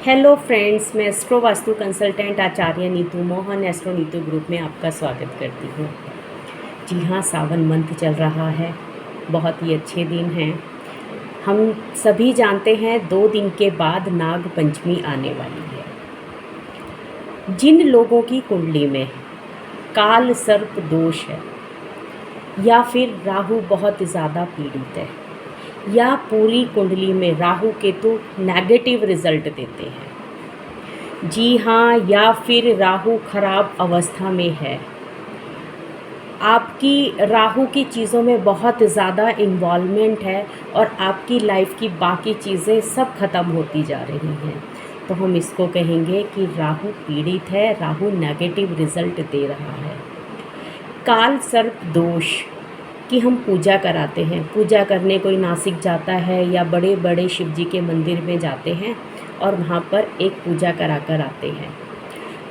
Hello friends, मैं astro vastu consultant आचार्य Neetu Mohan astro Neetu group में आपका स्वागत करती हूँ। जी हाँ, सावन मंथ चल रहा है, बहुत ही अच्छे दिन हैं। हम सभी जानते हैं 2 दिन के बाद नाग पंचमी आने वाली है। जिन लोगों की कुंडली में काल सर्प दोष है या फिर राहु बहुत ज़्यादा पीड़ित है या पूरी कुंडली में राहु केतु नेगेटिव रिजल्ट देते हैं, जी हाँ, या फिर राहु खराब अवस्था में है, आपकी राहु की चीज़ों में बहुत ज़्यादा इन्वॉल्वमेंट है और आपकी लाइफ की बाकी चीज़ें सब खत्म होती जा रही हैं, तो हम इसको कहेंगे कि राहु पीड़ित है, राहु नेगेटिव रिजल्ट दे रहा है। काल सर्प दोष कि हम पूजा कराते हैं, पूजा करने कोई नासिक जाता है या बड़े बड़े शिव जी के मंदिर में जाते हैं और वहाँ पर एक पूजा करा कर आते हैं।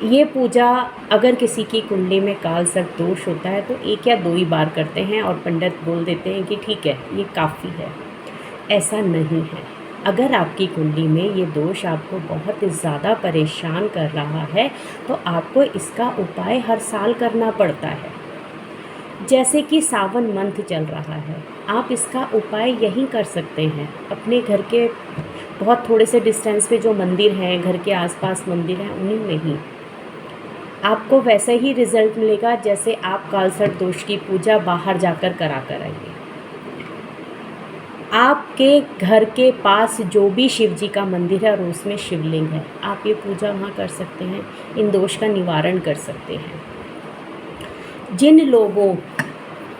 ये पूजा अगर किसी की कुंडली में काल सर्प दोष होता है तो 1 या 2 ही बार करते हैं और पंडित बोल देते हैं कि ठीक है, ये काफ़ी है। ऐसा नहीं है। अगर आपकी कुंडली में ये दोष आपको बहुत ज़्यादा परेशान कर रहा है तो आपको इसका उपाय हर साल करना पड़ता है। जैसे कि सावन मंथ चल रहा है, आप इसका उपाय यहीं कर सकते हैं। अपने घर के बहुत थोड़े से डिस्टेंस पे जो मंदिर हैं, घर के आसपास मंदिर हैं, उन्हीं में ही आपको वैसे ही रिज़ल्ट मिलेगा जैसे आप कालसर्प दोष की पूजा बाहर जाकर करा कर आइए। आपके घर के पास जो भी शिव जी का मंदिर है और उसमें शिवलिंग है, आप ये पूजा वहाँ कर सकते हैं, इन दोष का निवारण कर सकते हैं। जिन लोगों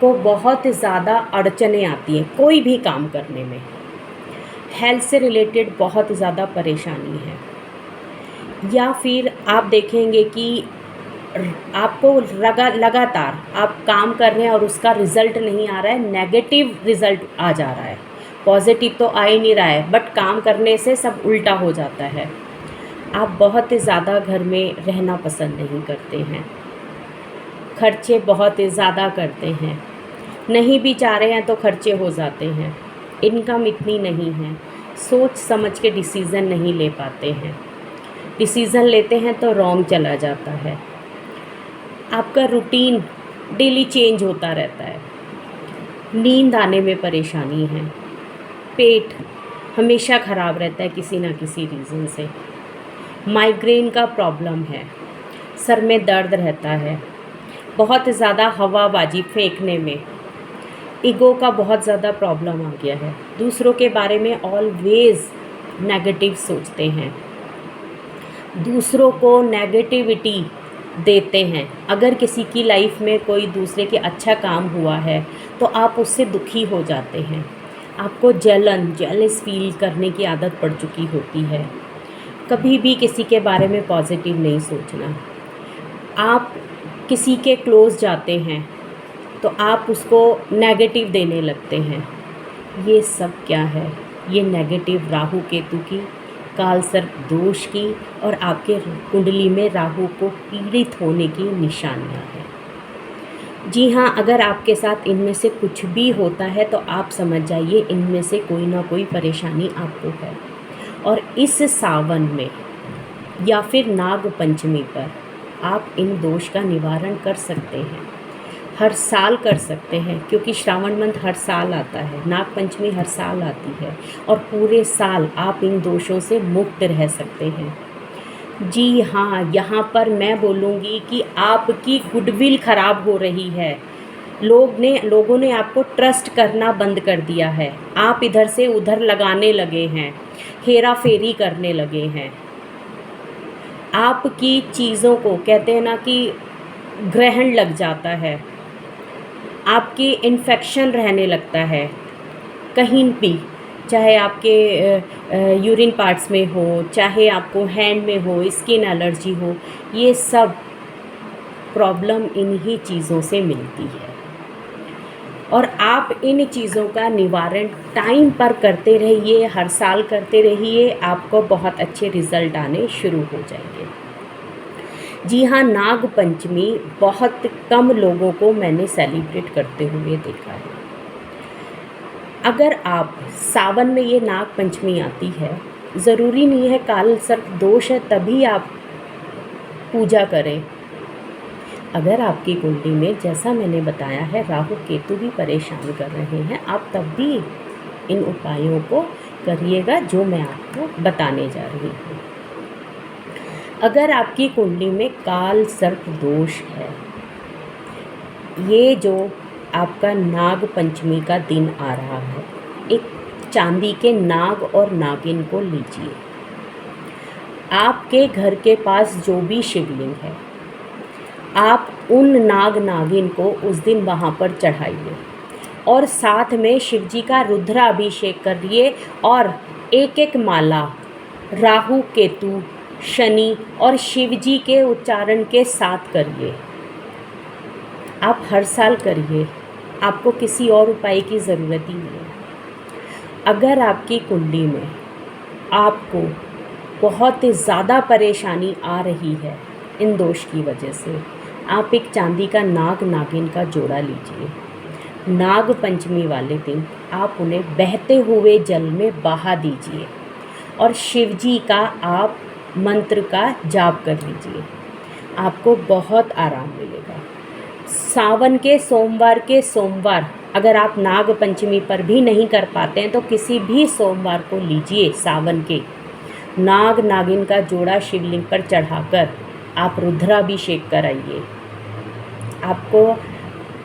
को बहुत ज़्यादा अड़चनें आती हैं कोई भी काम करने में, हेल्थ से रिलेटेड बहुत ज़्यादा परेशानी है, या फिर आप देखेंगे कि आपको लगातार आप काम कर रहे हैं और उसका रिज़ल्ट नहीं आ रहा है, नेगेटिव रिज़ल्ट आ जा रहा है, पॉजिटिव तो आ ही नहीं रहा है, बट काम करने से सब उल्टा हो जाता है। आप बहुत ज़्यादा घर में रहना पसंद नहीं करते हैं, खर्चे बहुत ज़्यादा करते हैं, नहीं भी चाह रहे हैं तो खर्चे हो जाते हैं, इनकम इतनी नहीं है, सोच समझ के डिसीज़न नहीं ले पाते हैं, डिसीज़न लेते हैं तो रॉन्ग चला जाता है, आपका रूटीन डेली चेंज होता रहता है, नींद आने में परेशानी है, पेट हमेशा ख़राब रहता है किसी ना किसी रीज़न से, माइग्रेन का प्रॉब्लम है, सर में दर्द रहता है, बहुत ज़्यादा हवाबाजी फेंकने में, ईगो का बहुत ज़्यादा प्रॉब्लम आ गया है, दूसरों के बारे में ऑलवेज़ नेगेटिव सोचते हैं, दूसरों को नेगेटिविटी देते हैं। अगर किसी की लाइफ में कोई दूसरे के अच्छा काम हुआ है तो आप उससे दुखी हो जाते हैं, आपको जेलस फील करने की आदत पड़ चुकी होती है, कभी भी किसी के बारे में पॉजिटिव नहीं सोचना। आप किसी के क्लोज़ जाते हैं तो आप उसको नेगेटिव देने लगते हैं। ये सब क्या है? ये नेगेटिव राहु केतु की, काल सर्प दोष की और आपके कुंडली में राहु को पीड़ित होने की निशानियां हैं। जी हाँ, अगर आपके साथ इनमें से कुछ भी होता है तो आप समझ जाइए इनमें से कोई ना कोई परेशानी आपको है। और इस सावन में या फिर नाग पंचमी पर आप इन दोष का निवारण कर सकते हैं, हर साल कर सकते हैं, क्योंकि श्रावण मंथ हर साल आता है, नाग पंचमी हर साल आती है और पूरे साल आप इन दोषों से मुक्त रह सकते हैं। जी हाँ, यहाँ पर मैं बोलूँगी कि आपकी गुडविल ख़राब हो रही है, लोगों ने आपको ट्रस्ट करना बंद कर दिया है, आप इधर से उधर लगाने लगे हैं, हेरा फेरी करने लगे हैं, आपकी चीज़ों को कहते हैं ना कि ग्रहण लग जाता है, आपके इन्फेक्शन रहने लगता है कहीं भी, चाहे आपके यूरिन पार्ट्स में हो, चाहे आपको हैंड में हो, स्किन एलर्जी हो, ये सब प्रॉब्लम इन्हीं चीज़ों से मिलती है। और आप इन चीज़ों का निवारण टाइम पर करते रहिए, हर साल करते रहिए, आपको बहुत अच्छे रिज़ल्ट आने शुरू हो जाएंगे। जी हाँ, नाग पंचमी बहुत कम लोगों को मैंने सेलिब्रेट करते हुए देखा है। अगर आप सावन में ये नाग पंचमी आती है ज़रूरी नहीं है काल सर्प दोष है तभी आप पूजा करें। अगर आपकी कुंडली में, जैसा मैंने बताया है, राहु केतु भी परेशान कर रहे हैं, आप तब भी इन उपायों को करिएगा जो मैं आपको बताने जा रही हूँ। अगर आपकी कुंडली में काल सर्प दोष है, ये जो आपका नाग पंचमी का दिन आ रहा है, एक चांदी के नाग और नागिन को लीजिए। आपके घर के पास जो भी शिवलिंग है, आप उन नाग नागिन को उस दिन वहाँ पर चढ़ाइए और साथ में शिवजी का रुद्राभिषेक करिए और एक एक माला राहु केतु शनि और शिवजी के उच्चारण के साथ करिए। आप हर साल करिए, आपको किसी और उपाय की ज़रूरत ही नहीं है। अगर आपकी कुंडली में आपको बहुत ज़्यादा परेशानी आ रही है इन दोष की वजह से, आप एक चांदी का नाग नागिन का जोड़ा लीजिए। नाग पंचमी वाले दिन आप उन्हें बहते हुए जल में बहा दीजिए और शिवजी का आप मंत्र का जाप कर लीजिए। आपको बहुत आराम मिलेगा। सावन के सोमवार अगर आप नाग पंचमी पर भी नहीं कर पाते हैं तो किसी भी सोमवार को लीजिए। सावन के नाग नागिन का जोड़ा शिवलिंग पर चढ़ाकर आप रुद्राभिषेक कराइए। आपको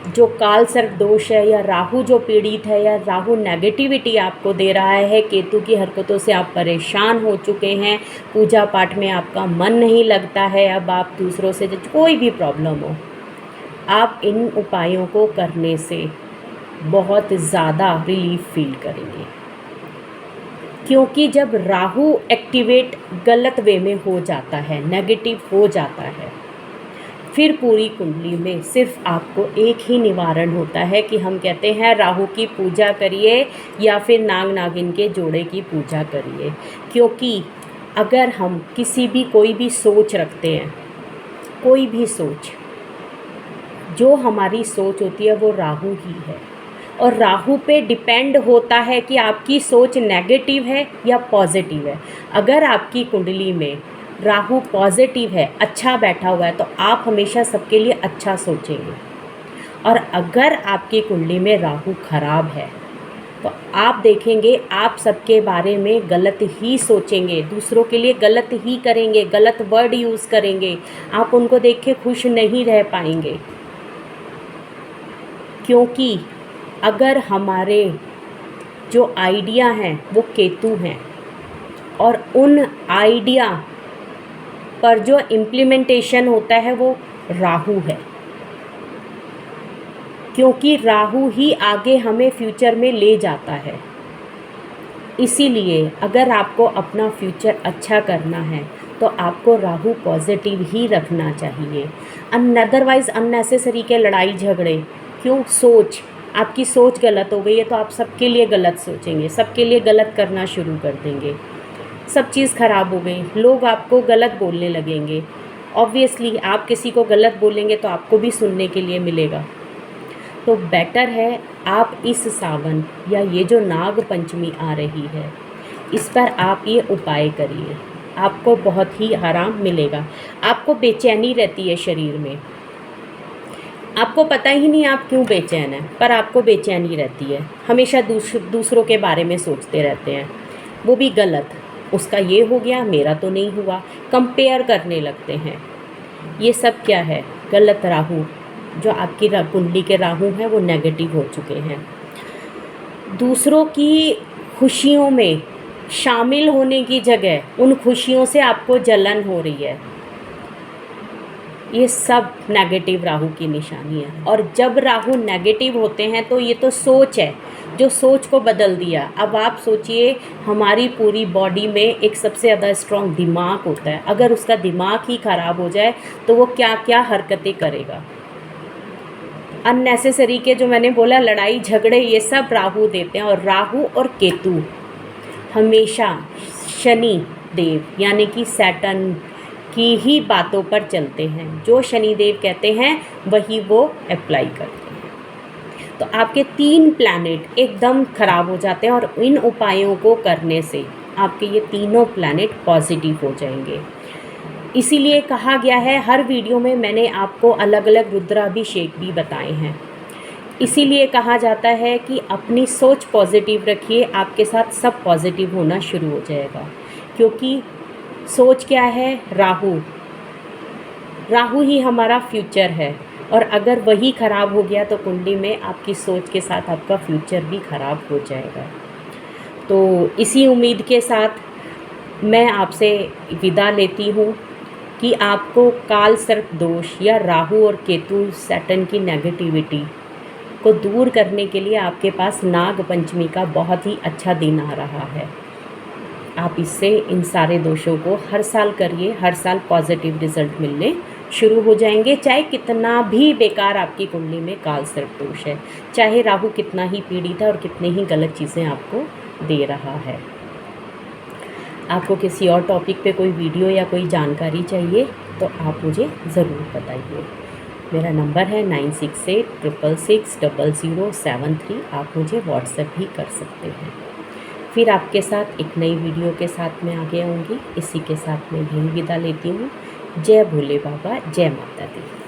जो काल सर्प दोष है या राहु जो पीड़ित है या राहु नेगेटिविटी आपको दे रहा है, केतु की हरकतों से आप परेशान हो चुके हैं, पूजा पाठ में आपका मन नहीं लगता है, अब आप दूसरों से कोई भी प्रॉब्लम हो, आप इन उपायों को करने से बहुत ज़्यादा रिलीफ फील करेंगे। क्योंकि जब राहु एक्टिवेट गलत वे में हो जाता है, नेगेटिव हो जाता है, फिर पूरी कुंडली में सिर्फ आपको एक ही निवारण होता है कि हम कहते हैं राहु की पूजा करिए या फिर नाग नागिन के जोड़े की पूजा करिए। क्योंकि अगर हम किसी भी कोई भी सोच रखते हैं, कोई भी सोच, जो हमारी सोच होती है वो राहु ही है और राहु पे डिपेंड होता है कि आपकी सोच नेगेटिव है या पॉजिटिव है। अगर आपकी कुंडली में राहु पॉजिटिव है, अच्छा बैठा हुआ है, तो आप हमेशा सबके लिए अच्छा सोचेंगे। और अगर आपकी कुंडली में राहु खराब है तो आप देखेंगे आप सबके बारे में गलत ही सोचेंगे, दूसरों के लिए गलत ही करेंगे, गलत वर्ड यूज़ करेंगे, आप उनको देख के खुश नहीं रह पाएंगे। क्योंकि अगर हमारे जो आइडिया हैं वो केतु हैं और उन आइडिया पर जो इम्प्लीमेंटेशन होता है वो राहु है। क्योंकि राहु ही आगे हमें फ्यूचर में ले जाता है। इसीलिए अगर आपको अपना फ्यूचर अच्छा करना है तो आपको राहु पॉजिटिव ही रखना चाहिए। अदरवाइज़ अननेसेसरी के लड़ाई झगड़े क्यों? सोच, आपकी सोच गलत हो गई है तो आप सबके लिए गलत सोचेंगे, सबके लिए गलत करना शुरू कर देंगे, सब चीज़ ख़राब हो गई, लोग आपको गलत बोलने लगेंगे। ऑब्वियसली आप किसी को गलत बोलेंगे तो आपको भी सुनने के लिए मिलेगा। तो बेटर है आप इस सावन या ये जो नाग पंचमी आ रही है इस पर आप ये उपाय करिए, आपको बहुत ही आराम मिलेगा। आपको बेचैनी रहती है शरीर में, आपको पता ही नहीं आप क्यों बेचैन हैं, पर आपको बेचैनी रहती है, हमेशा दूसरों के बारे में सोचते रहते हैं, वो भी गलत, उसका ये हो गया मेरा तो नहीं हुआ, कंपेयर करने लगते हैं। ये सब क्या है? गलत राहु, जो आपकी कुंडली के राहु हैं वो नेगेटिव हो चुके हैं। दूसरों की खुशियों में शामिल होने की जगह उन खुशियों से आपको जलन हो रही है, ये सब नेगेटिव राहु की निशानी है। और जब राहु नेगेटिव होते हैं तो ये तो सोच है, जो सोच को बदल दिया। अब आप सोचिए हमारी पूरी बॉडी में एक सबसे ज़्यादा स्ट्रॉन्ग दिमाग होता है, अगर उसका दिमाग ही ख़राब हो जाए तो वो क्या क्या हरकतें करेगा। अननेसेसरी के जो मैंने बोला लड़ाई झगड़े ये सब राहु देते हैं। और राहु और केतु हमेशा शनि देव यानी कि सैटर्न की ही बातों पर चलते हैं, जो शनिदेव कहते हैं वही वो अप्लाई करते हैं। तो आपके 3 प्लैनेट एकदम ख़राब हो जाते हैं और इन उपायों को करने से आपके ये तीनों प्लैनेट पॉजिटिव हो जाएंगे। इसीलिए कहा गया है, हर वीडियो में मैंने आपको अलग अलग रुद्राभिषेक भी बताए हैं। इसीलिए कहा जाता है कि अपनी सोच पॉजिटिव रखिए, आपके साथ सब पॉजिटिव होना शुरू हो जाएगा। क्योंकि सोच क्या है? राहु ही हमारा फ्यूचर है, और अगर वही ख़राब हो गया तो कुंडली में आपकी सोच के साथ आपका फ्यूचर भी ख़राब हो जाएगा। तो इसी उम्मीद के साथ मैं आपसे विदा लेती हूँ कि आपको काल सर्प दोष या राहु और केतु सैटर्न की नेगेटिविटी को दूर करने के लिए आपके पास नाग पंचमी का बहुत ही अच्छा दिन आ रहा है। आप इससे इन सारे दोषों को हर साल करिए, हर साल पॉजिटिव रिजल्ट मिलने शुरू हो जाएंगे। चाहे कितना भी बेकार आपकी कुंडली में काल सर्प दोष है, चाहे राहु कितना ही पीड़ित है और कितनी ही गलत चीज़ें आपको दे रहा है। आपको किसी और टॉपिक पे कोई वीडियो या कोई जानकारी चाहिए तो आप मुझे ज़रूर बताइए। मेरा नंबर है 9686660073। आप मुझे व्हाट्सएप भी कर सकते हैं। फिर आपके साथ एक नई वीडियो के साथ मैं आगे आऊँगी। इसी के साथ मैं यही विदा लेती हूँ। जय भोले बाबा, जय माता दी।